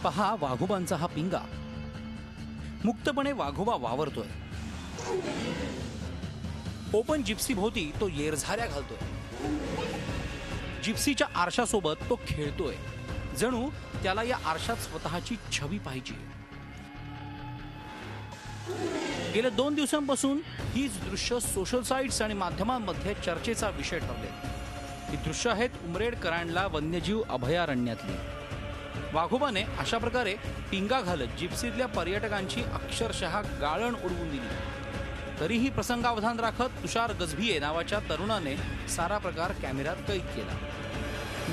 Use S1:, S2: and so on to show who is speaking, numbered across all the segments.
S1: पहा वाघोबांचा हा पिंगा. मुक्तपणे वाघोबा वावरतोय. ओपन जिप्सी भोवती तो येरझाऱ्या घालतोय. जिप्सीच्या आरशासोबत तो खेळतोय. जणू त्याला या आरशात स्वतःची छवी पाहिजे. गेल्या 2 दिवसांपासून हीच दृश्य सोशल साइट्स आणि माध्यमांमध्ये चर्चेचा विषय ठरले. ही दृश्य आहेत उमरेड करांडला वन्यजीव अभयारण्यातली. वाघोबाने अशा प्रकारे पिंगा घालत जिप्सीतल्या पर्यटकांची अक्षरशः गाळण उडवून दिली. तरीही प्रसंगावधान राखत तुषार गजभिये नावाच्या तरुणाने सारा प्रकार कॅमेऱ्यात कैद केला.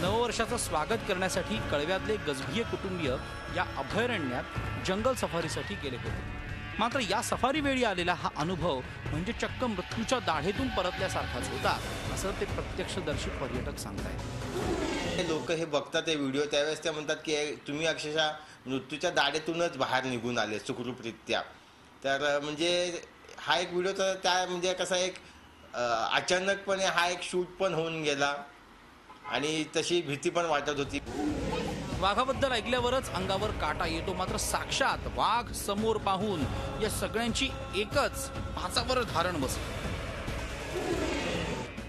S1: नववर्षाचं स्वागत करण्यासाठी कळव्यातले गजभिये कुटुंबीय या अभयारण्यात जंगल सफारीसाठी गेले होते. मात्र या सफारी वेळी आलेला हा अनुभव म्हणजे चक्क मृत्यूच्या दाढेतून परतल्यासारखाच होता, असं ते प्रत्यक्षदर्शी पर्यटक सांगतायत.
S2: लोक हे बघतात हे व्हिडिओ, त्यावेळेस ते म्हणतात की तुम्ही अक्षरशः मृत्यूच्या दाढेतूनच बाहेर निघून आले सुखरूपरित्या. तर म्हणजे हा एक व्हिडिओ तर त्या म्हणजे कसा एक अचानकपणे हा एक शूट पण होऊन गेला आणि तशी भीती पण वाटत होती.
S1: वाघाबद्दल ऐकल्यावरच अंगावर काटा येतो. मात्र साक्षात वाघ समोर पाहून या सगळ्यांची एकच पाचावर धारण बसली.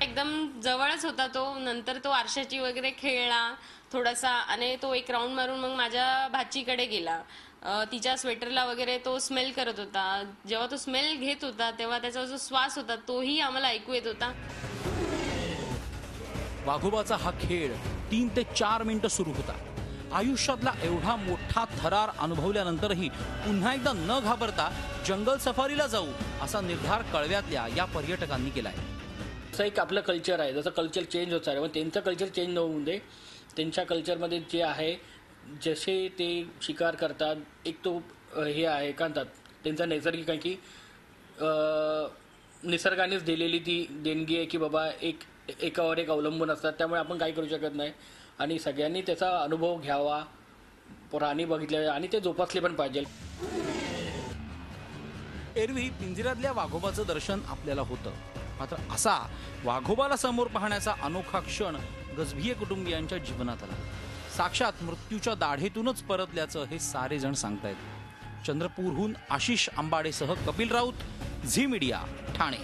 S3: एकदम जवळच होता तो. नंतर तो आरशाची वगैरे खेळला थोडासा आणि तो एक राऊंड मारून मग माझ्या भाचीकडे गेला. तिच्या स्वेटरला वगैरे तो स्मेल करत होता. जेव्हा तो स्मेल घेत होता तेव्हा त्याचा जो श्वास होता तोही आम्हाला ऐकू येत होता.
S1: वाघोबाचा हा खेळ 3 ते 4 मिनिटं सुरू होता. आयुष्यातला एवढा मोठा थरार अनुभवल्यानंतरही पुन्हा एकदा न घाबरता जंगल सफारीला जाऊ असा निर्धार कळव्यातल्या या पर्यटकांनी केलाय.
S4: असं एक आपलं कल्चर आहे, जसं कल्चर चेंज होत आहे मग त्यांचं कल्चर चेंज न होऊन दे. त्यांच्या कल्चरमध्ये जे आहे जसे ते शिकार करतात एक तो हे आहे का म्हणतात त्यांचा नैसर्गिक आहे की निसर्गानेच दिलेली ती देणगी आहे की बाबा एकावर एक अवलंबून असतात. त्यामुळे आपण काही करू शकत नाही आणि सगळ्यांनी त्याचा अनुभव घ्यावा, प्राणी बघितले आणि ते जोपासले पण पाहिजे.
S1: एरवी पिंजऱ्यातल्या वाघोबाचं दर्शन आपल्याला होतं, मात्र असा वाघोबाला समोर पाहण्याचा अनोखा क्षण गजभिये कुटुंबियांच्या जीवनात आला. साक्षात मृत्यूच्या दाढेतूनच परतल्याचं हे सारे जण सांगतायत. चंद्रपूरहून आशिष आंबाडेसह Kapil Raut, Zee media, Thane.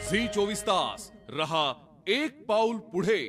S5: Zee 24 तास रहा एक पाऊल पुढे.